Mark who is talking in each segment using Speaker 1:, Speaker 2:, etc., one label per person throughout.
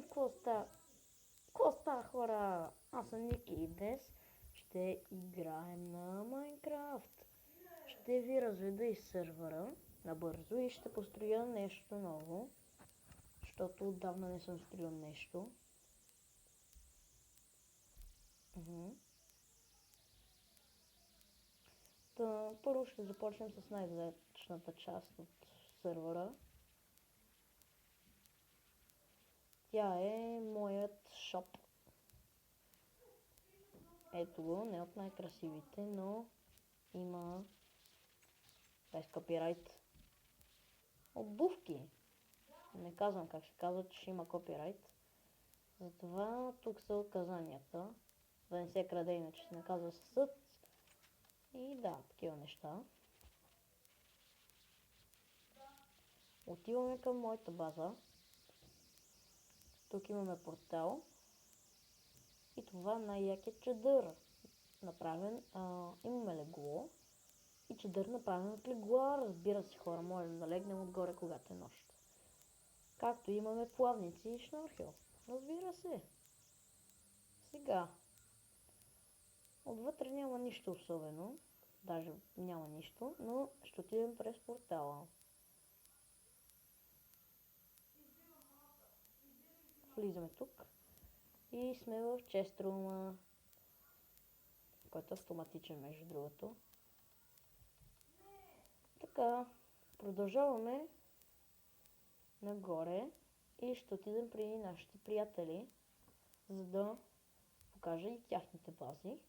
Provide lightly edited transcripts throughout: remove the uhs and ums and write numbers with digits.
Speaker 1: Какво става, хора? Аз съм Ники и днес ще играем на Майнкрафт. Ще ви разведа из сървъра набързо и ще построя нещо ново, защото отдавна не съм строил нещо. Първо ще започнем с най-далечната част от сървъра. Тя е моят шоп. Ето го, не от най-красивите, но има без копирайт обувки. Не казвам как се казва, че ще има копирайт. Затова тук са указанията. Да не се краде, иначе се наказва със съд. И да, такива неща. Отиваме към моята база. Тук имаме портал. И това най-якият чадър. Направен, имаме легло. И чадър направен от легла, разбира се, хора, може да легнем отгоре, когато е нощ. Както имаме плавници и шнорхел. Разбира се. Сега. Отвътре няма нищо особено. Даже няма нищо, но ще отидем през портала. Влизаме тук. И сме в честрума, който е автоматичен, между другото. Така, продължаваме нагоре и ще отидем при нашите приятели, за да покажа и тяхните бази.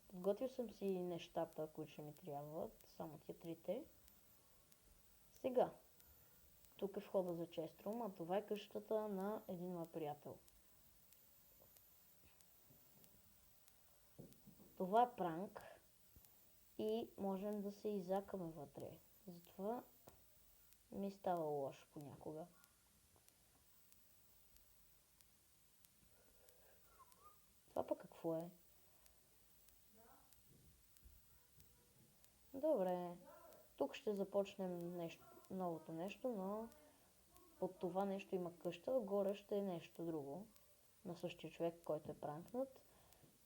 Speaker 1: Подготвил съм си нещата, които ще ми трябват, само тия трите. Сега, тук е входа за честрум, а това е къщата на един мой приятел. Това е пранк и можем да се изакаме вътре. Затова ми става лошо понякога. Това пък какво е? Добре. Тук ще започнем новото нещо, но под това нещо има къща, горе ще е нещо друго. На същия човек, който е пранкнат.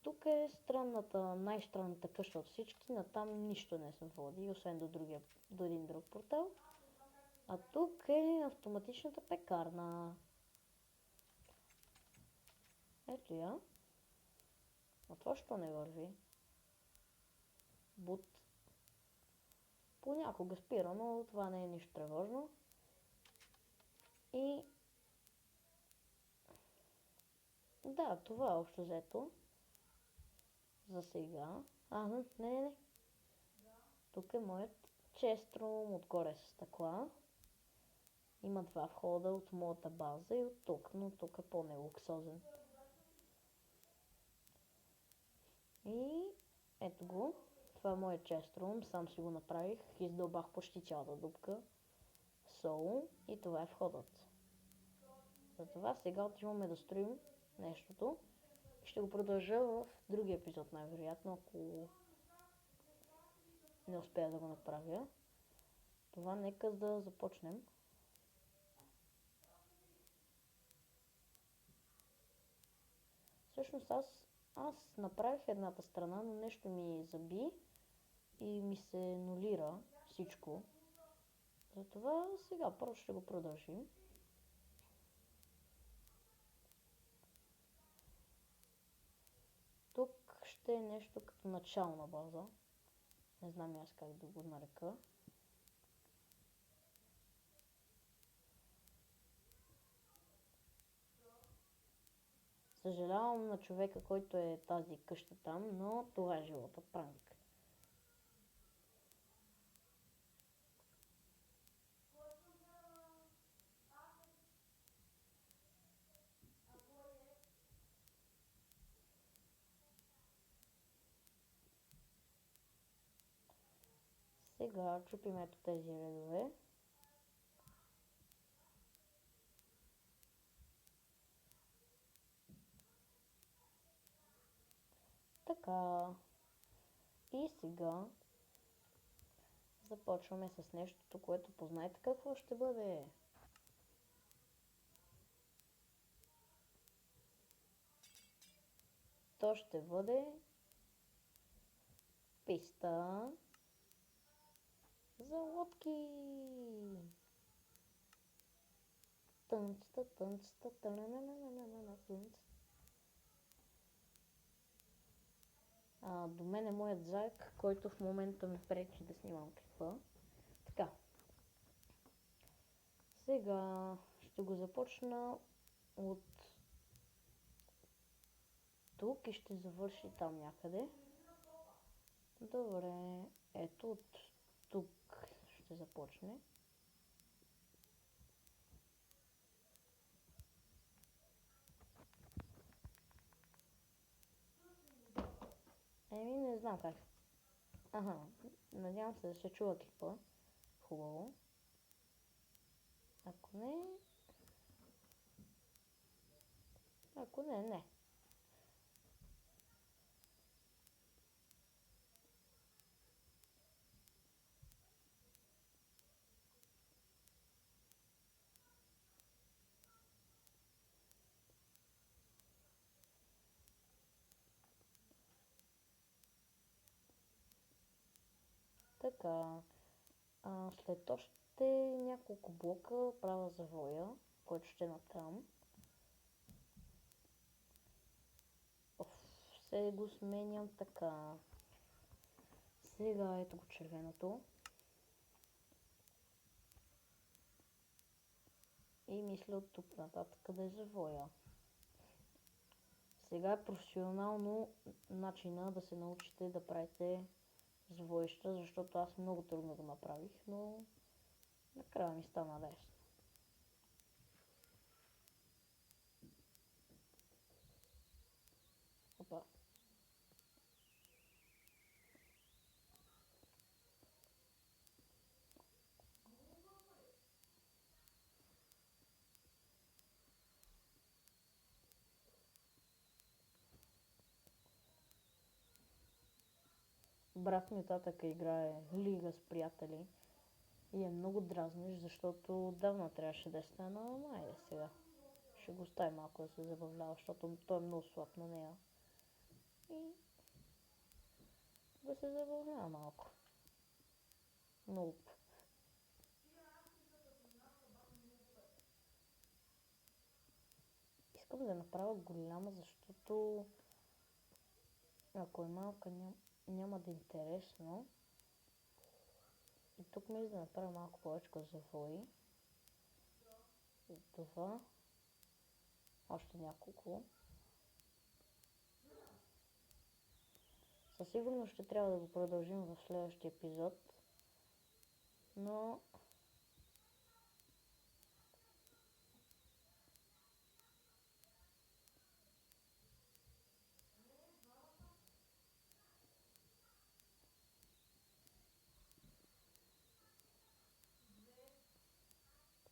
Speaker 1: Тук е най-странната къща от всички, натам нищо не се води, освен до един друг портал. А тук е автоматичната пекарна. Ето я. А това що не върви? Бут. Понякога спира, но това не е нищо тревожно. И да, това е общо взето. За сега. Не. Тук е моят честрум, отгоре с стъкла. Има два входа от моята база и от тук, но тук е по-нелуксозен. И ето го. Това е моят честрум, сам си го направих. Издълбах почти цялата дупка. Соло и това е входът. Затова сега отиваме да строим нещото. Ще го продължа в другия епизод, най-вероятно, ако не успея да го направя. Това нека да започнем. Всъщност аз направих едната страна, но нещо ми заби и ми се нулира всичко. Затова сега просто ще го продължим. Тук ще е нещо като начална база. Не знам аз как да го нарека. Съжалявам на човека, който е тази къща там, но това е живота, пранк. Сега чупим ето тези редове. Така. И сега започваме с нещото, което познайте какво ще бъде. то ще бъде писта за лодки. Тънцата, тънцата, тънананананана, тънц. До мен е моят заек, който в момента ми пречи да снимам клипа. Така. Сега ще го започна от тук и ще завърши там някъде. Добре, ето от тук ще започне. Не знам как. Надявам се да се чува клипа. Хубаво. Ако не. Така, след още няколко блока правя завоя, който ще натрам. Все го сменям така. Сега ето го червеното. И мисля от тук нататък да е завоя. Сега е професионално начина да се научите да правите завоища, защото аз много трудно го направих, но накрая ми стана лесно. Опа. Брат ми татък играе лига с приятели и е много дразниш, защото отдавна трябваше да е станала, но айде сега. Ще го остави малко да се забавлява, защото той е много слаб на нея. И да се забавлява малко. Много. Искам да направя голяма, защото ако е малка няма да е интересно. И тук ми да направя малко повече завои. И това. Още няколко. Със сигурност ще трябва да го продължим в следващия епизод. Но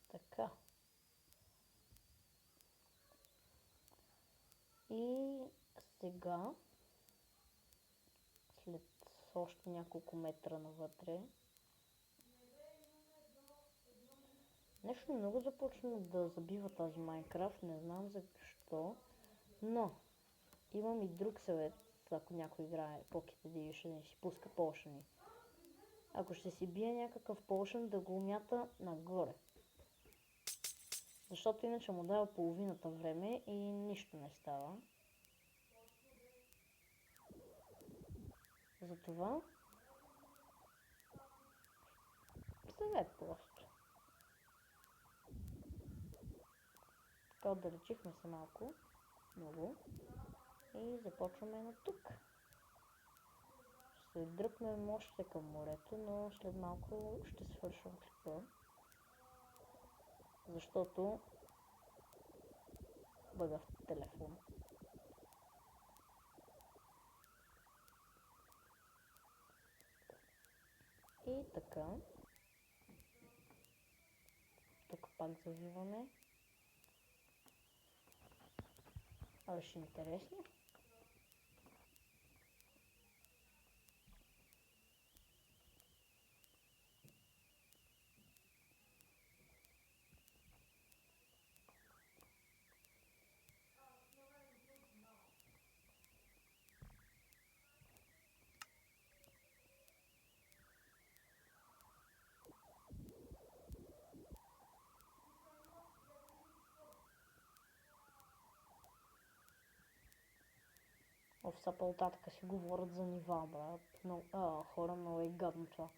Speaker 1: така. И сега, след още няколко метра навътре, нещо много започна да забива този Майнкрафт, не знам защо, но имам и друг съвет, ако някой играе Pocket Edition и си пуска полшани. Ако ще си бие някакъв полшан, да го мята нагоре. Защото иначе му дава половината време и нищо не става. Затова съвет просто. Така отдалечихме се малко, много, и започваме на тук. Ще се дръпнем още към морето, но след малко ще свършвам клипа. Защото бъда в телефон. И така. Тук пак завиваме. Ще е интересно. в сапалтатъка си говорят за нива, брат. Хора, много е гадно това.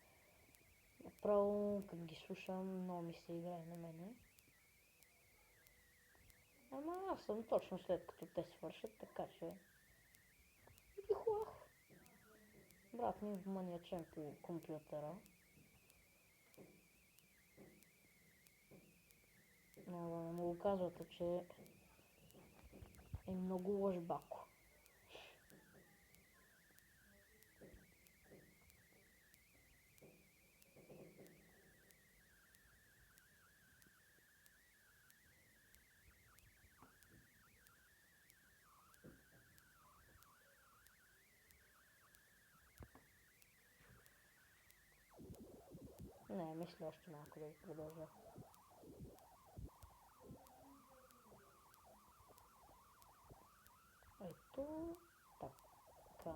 Speaker 1: Направо, като ги слушам, много ми се играе на мене. Ама аз съм точно след като те свършат, така че... Ихуах! Брат ми е маниачен по компютъра. Но му го казвате, че е много лош бако. Не, мисля още малко да го продължа. Ето, така.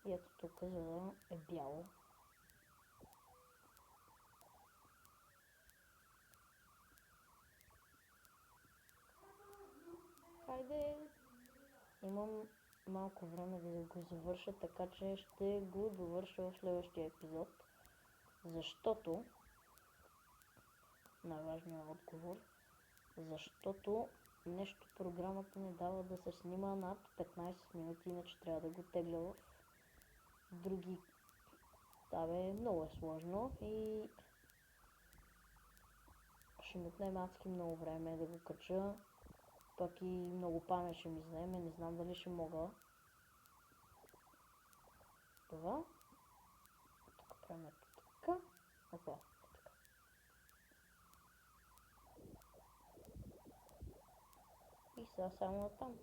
Speaker 1: И ето тук, за да е бяло. Хайде! Имам малко време да го завърша, така че ще го довърша в следващия епизод. Защото... най-важният отговор. Защото нещо програмата не дава да се снима над 15 минути, иначе трябва да го тегля в други... Абе, много е сложно и ще ми отнеме адски много време да го кача, пък и много памет ще ми вземе, не знам дали ще мога. Това. Тук правим така. Опа. И сега само на там.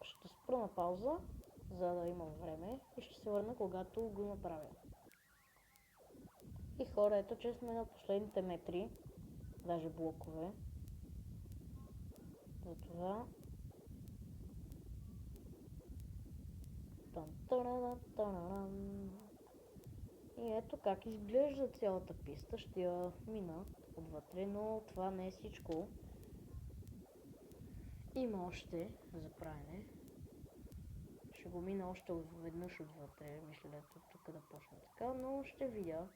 Speaker 1: Ще спра на пауза, за да имам време и ще се върна, когато го направя. И хора, ето че сме на последните метри, даже блокове. Затова... И ето как изглежда цялата писта, ще я мина отвътре, но това не е всичко. Има още за правене. Ще го мина още веднъж отвътре, мисля ето тук да почна така, но ще видя.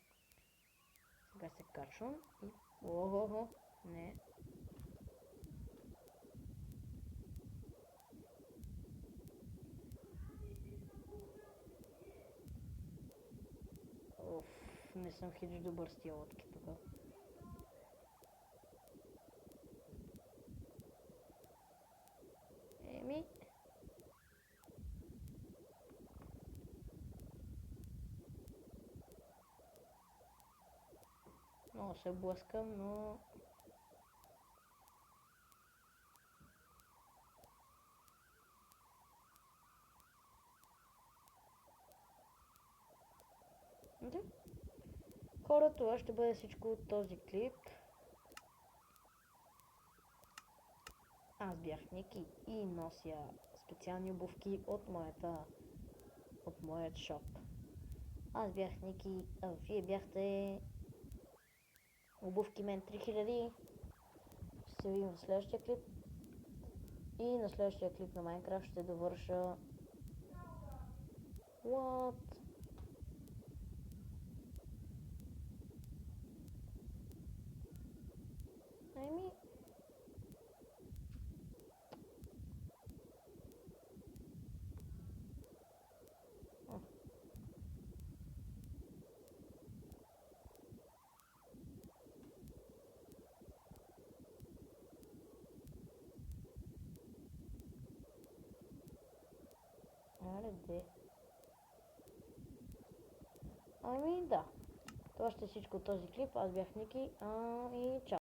Speaker 1: Сега се качвам и... Ого, не. Оф, не съм хич добър с тия лодки тук. Еми... Много се блъскам, но... Да. Хора, това ще бъде всичко от този клип. Аз бях Ники и нося специални обувки от моят шоп. Аз бях Ники, а вие бяхте обувки мен 3000. Ще се видим в следващия клип. И на следващия клип на Minecraft ще довърша... What? Еми... Аре де. Ами да. Това ще е всичко от този клип. Аз бях Ники и чао.